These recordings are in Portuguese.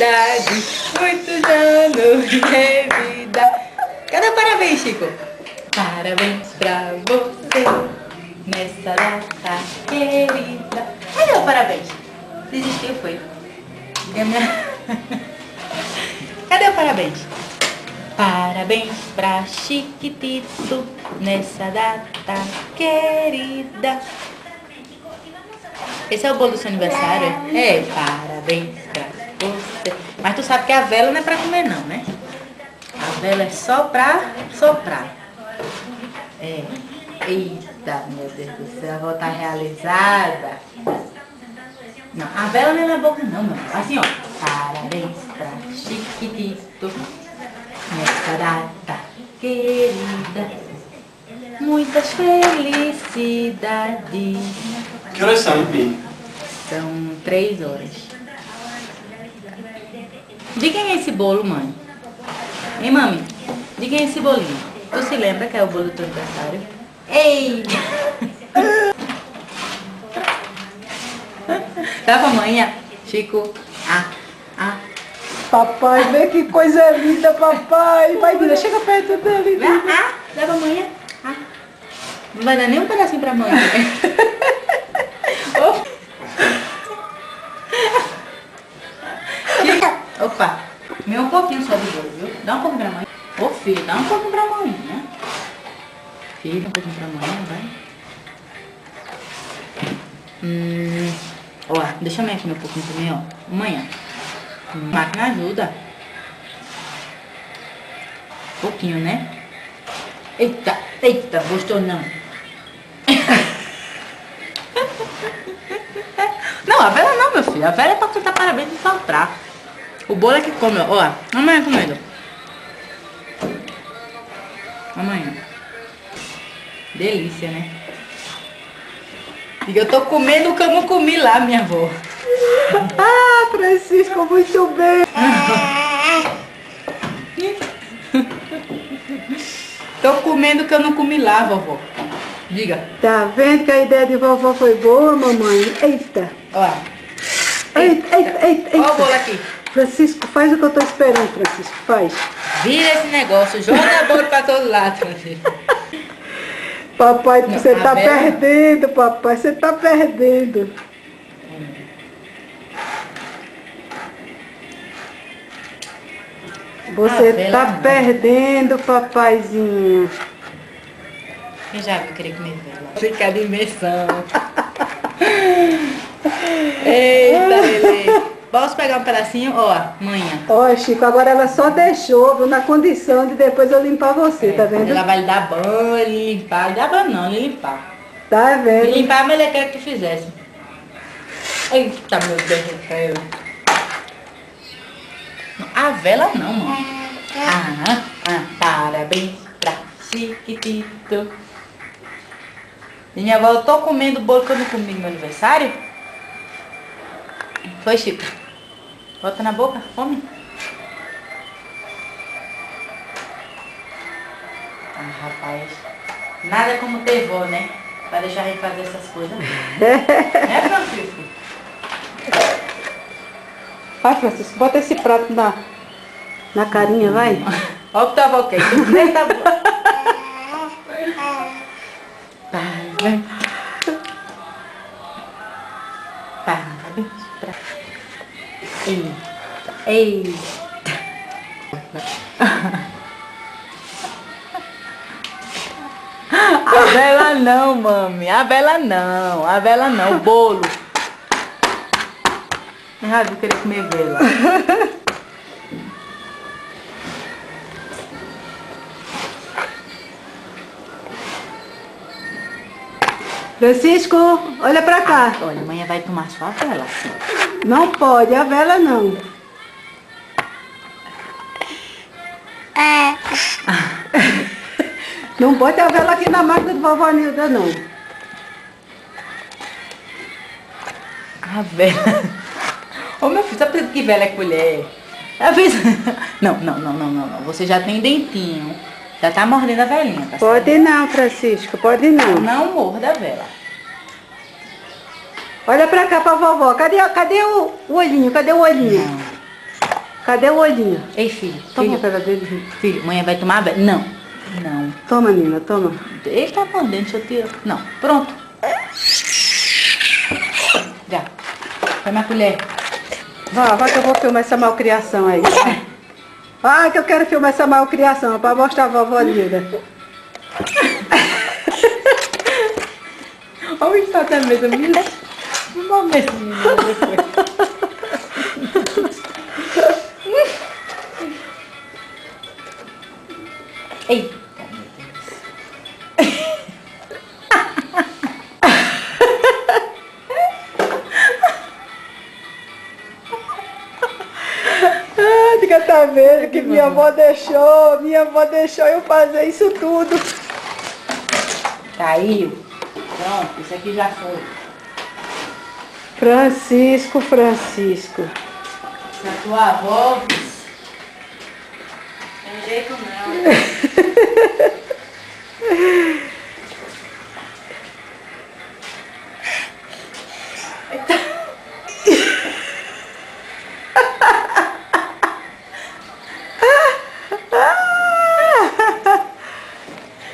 felicidade, muitos anos de vida. Cadê o parabéns, Chico? Parabéns pra você nessa data querida. Cadê o parabéns? Desistiu, foi? Cadê o parabéns? Parabéns pra Chiquitito nessa data querida. Esse é o bolo do seu aniversário? É, parabéns pra você. Mas tu sabe que a vela não é pra comer não, né? A vela é só pra soprar. É. Eita, meu Deus do céu, a avó tá realizada. Não, a vela não é na boca não, mano. Assim, ó. Parabéns pra Chiquitito nessa data querida. Muitas felicidades. Que horas são, Pi? São 3 horas. De quem é esse bolo, mãe? Hein, mami? De quem é esse bolinho? Tu se lembra que é o bolo do teu aniversário? Ei! Dá pra mãe, Chico. Papai, vê que coisa linda, papai. Vai, Dina, chega perto dele. Dá pra mãe. Não vai dar nem um pedacinho pra mãe. Opa, me um pouquinho só de bolo, viu? Dá um pouquinho pra mãe. Ô filho, dá um pouquinho pra mãe, né? Filho, um pouquinho pra mãe, vai. Ó, deixa a mãe comer um pouquinho também, ó. Amanhã. Máquina ajuda. Pouquinho, né? Eita, eita, gostou não? Não, a vela não, meu filho. A vela é pra cantar parabéns e soprar. O bolo é que come, ó. Amanhã comendo. Amanhã. Delícia, né? E eu tô comendo o que eu não comi lá, minha avó. Ah, Francisco, muito bem. Tô comendo o que eu não comi lá, vovó. Diga. Tá vendo que a ideia de vovó foi boa, mamãe? Eita. Ó. Eita, eita, eita. Ó o bolo aqui. Francisco, faz o que eu tô esperando, Francisco, faz. Vira esse negócio, joga bolo pra todo lado, Francisco. Papai, Não, você tá vela... perdendo, papai, você tá perdendo. Você tá perdendo, papaizinho. Eu já queria comer vela. Fica de imersão. Eita, Lelê. Posso pegar um pedacinho? Ó, manhã. Ó, Chico, agora ela só deixou, viu, na condição de depois eu limpar você, tá vendo? Ela vai lhe dar banho, lhe limpar. Lhe dar banho não, lhe limpar. Tá vendo? Lhe limpar, mas ele quer que tu fizesse. Eita, meu Deus do céu. A vela não, mano. Parabéns pra Chiquitito. E minha avó, eu tô comendo o bolo que eu não comi no meu aniversário. Foi, Chico? Bota na boca, come. Rapaz. Nada como ter vó, né? Pra deixar a gente fazer essas coisas. Né, Francisco? Vai, Francisco, bota esse prato na carinha, vai. Olha o que tua avó quer. Tá bom. Parabéns. Parabéns pra... Eita, eita. A vela não, mami. A vela não. A vela não. O bolo. Errado, eu queria comer vela. Francisco, olha pra cá. Olha, amanhã vai tomar só a vela, assim. Não pode, a vela não. Não pode a vela aqui na máquina de vovó Nilda, não. A vela. Ô meu filho, sabe que vela é colher? Não. Você já tem dentinho. Já tá mordendo a velinha, tá Pode certo? não, Francisco, pode não. Não morda a vela. Olha pra cá pra vovó. Cadê o olhinho? Cadê o olhinho? Não. Cadê o olhinho? Ei, filho. Toma Filho, a pega dele. filho, mãe vai tomar banho. Não. Não. Toma, Nina, toma. Ele tá mordendo, deixa eu tirar. Não. Pronto. Já. Põe minha colher. Vai que eu vou filmar essa malcriação aí. Vai que eu quero filmar essa malcriação pra mostrar a vovó Nilda. Olha o estado da mesa, menina. Não vou ver esse menino depois. Eita, meu Deus. Fica tá vendo que minha avó deixou eu fazer isso tudo. Caiu. Pronto, isso aqui já foi. Francisco. Se a tua avó... Tem jeito não.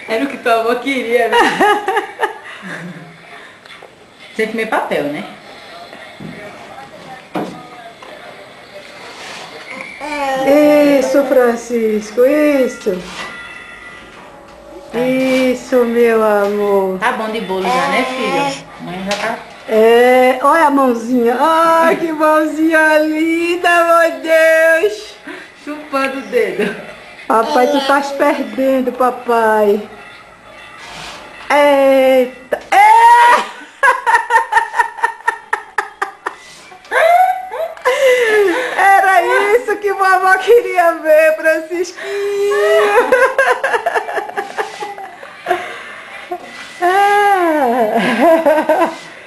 Era o que tua avó queria, né? Sem comer papel, né? Isso, Francisco, isso. Isso, meu amor. Tá bom de bolo já, né, filho? Mãe já tá... É, olha a mãozinha. Ai, que mãozinha linda, meu Deus. Chupando o dedo. Papai, tu estás perdendo, papai. Eita. Era isso que vovó queria ver, Francisquinho.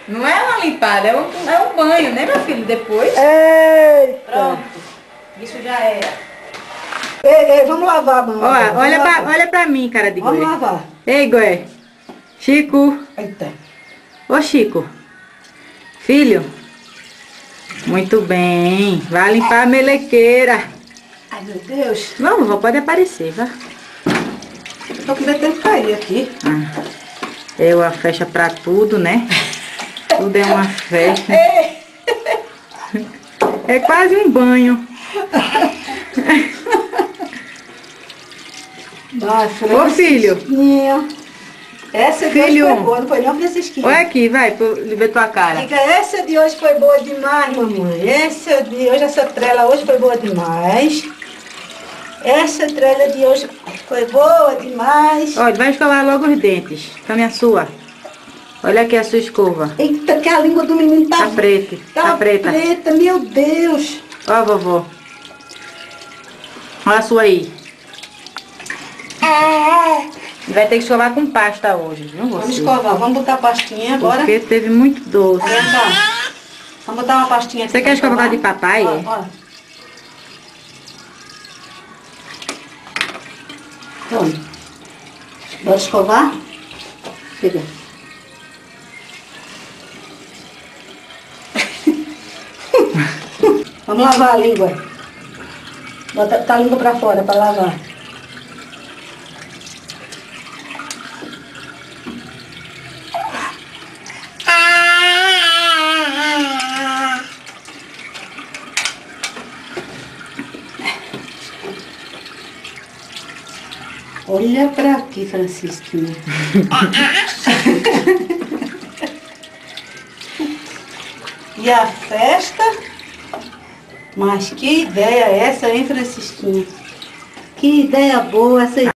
Não é uma limpada, é um banho, né, meu filho? Depois. Eita. Pronto. Isso já era. Ei, vamos lavar a mão. Olha pra mim, cara de Vamos Goé. lavar. Ei, Goé. Chico. Eita. Ô, Chico. Filho. Muito bem. Vai limpar a melequeira. Ai, meu Deus. Não, vovó, pode aparecer, vá. Tô com medo de cair aqui. Ah, é uma festa pra tudo, né? Tudo é uma festa. É quase um banho. Ô, filho. Essa de Filho. hoje foi boa, não foi não, Francisquinho? Olha aqui, vai, pra eu ver tua cara. Diga, essa de hoje foi boa demais, mamãe. Essa de hoje, essa trela hoje foi boa demais. Essa trela de hoje foi boa demais. Olha, vai escovar logo os dentes. Tome a sua. Olha aqui a sua escova. Eita, que a língua do menino tá preta. Tá preta. preta, meu Deus. Ó, vovó. Olha a sua aí. Vai ter que escovar com pasta hoje, viu, você? Vamos escovar, vamos botar a pastinha agora. Porque teve muito doce. Vem cá. Vamos botar uma pastinha aqui. Você quer escovar de papai? Ó, É? ó. Toma. Bora escovar? Pega. Vamos lavar a língua. Bota a língua pra fora pra lavar. Olha pra aqui, Francisquinha. E a festa? Mas que ideia é essa, hein, Francisquinha? Que ideia boa essa ideia.